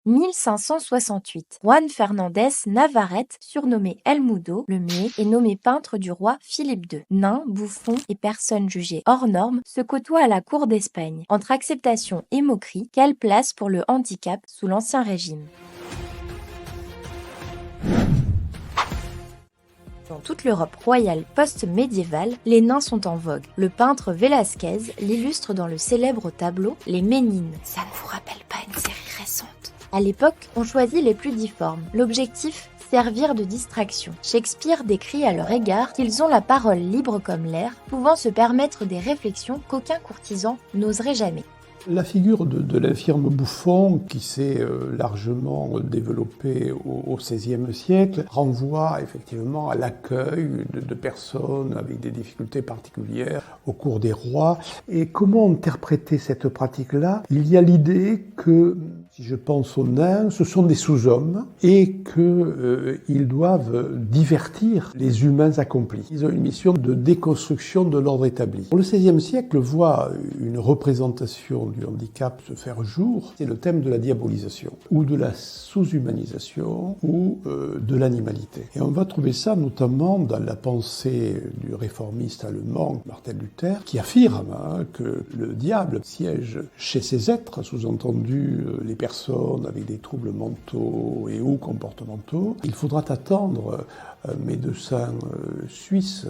1568. Juan Fernández Navarrete, surnommé El Mudo, le muet, est nommé peintre du roi Philippe II. Nains, bouffons et personnes jugées hors normes se côtoient à la cour d'Espagne. Entre acceptation et moquerie, quelle place pour le handicap sous l'Ancien Régime? Dans toute l'Europe royale post-médiévale, les nains sont en vogue. Le peintre Velázquez l'illustre dans le célèbre tableau Les Ménines. Ça ne vous rappelle pas une série récente? À l'époque, on choisit les plus difformes. L'objectif, servir de distraction. Shakespeare décrit à leur égard qu'ils ont la parole libre comme l'air, pouvant se permettre des réflexions qu'aucun courtisan n'oserait jamais. La figure de l'infirme bouffon, qui s'est largement développée au XVIe siècle, renvoie effectivement à l'accueil de personnes avec des difficultés particulières au cours des rois. Et comment interpréter cette pratique-là? Il y a l'idée que, si je pense aux nains, ce sont des sous-hommes et qu'ils doivent divertir les humains accomplis. Ils ont une mission de déconstruction de l'ordre établi. Le XVIe siècle voit une représentation du handicap se faire jour, c'est le thème de la diabolisation, ou de la sous-humanisation, ou de l'animalité. Et on va trouver ça notamment dans la pensée du réformiste allemand Martin Luther, qui affirme que le diable siège chez ces êtres, sous-entendu les personnes avec des troubles mentaux et ou comportementaux. Il faudra attendre un médecin suisse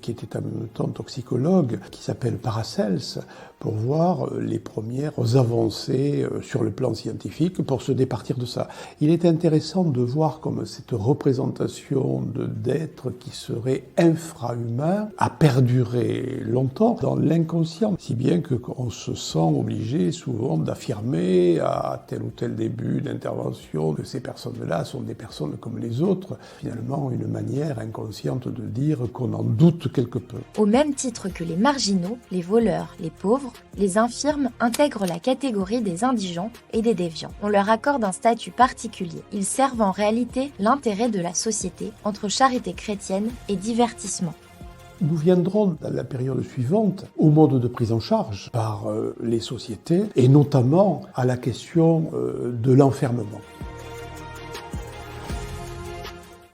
qui était en même temps toxicologue, qui s'appelle Paracels, pour voir les premières avancées sur le plan scientifique, pour se départir de ça. Il est intéressant de voir comme cette représentation d'êtres qui seraient infra-humains a perduré longtemps dans l'inconscient, si bien qu'on se sent obligé souvent d'affirmer à tel ou tel début d'intervention que ces personnes-là sont des personnes comme les autres, finalement une manière inconsciente de dire qu'on en doute quelque peu. Au même titre que les marginaux, les voleurs, les pauvres, les infirmes intègrent la catégorie des indigents et des déviants. On leur accorde un statut particulier. Ils servent en réalité l'intérêt de la société entre charité chrétienne et divertissement. Nous viendrons dans la période suivante au mode de prise en charge par les sociétés et notamment à la question de l'enfermement.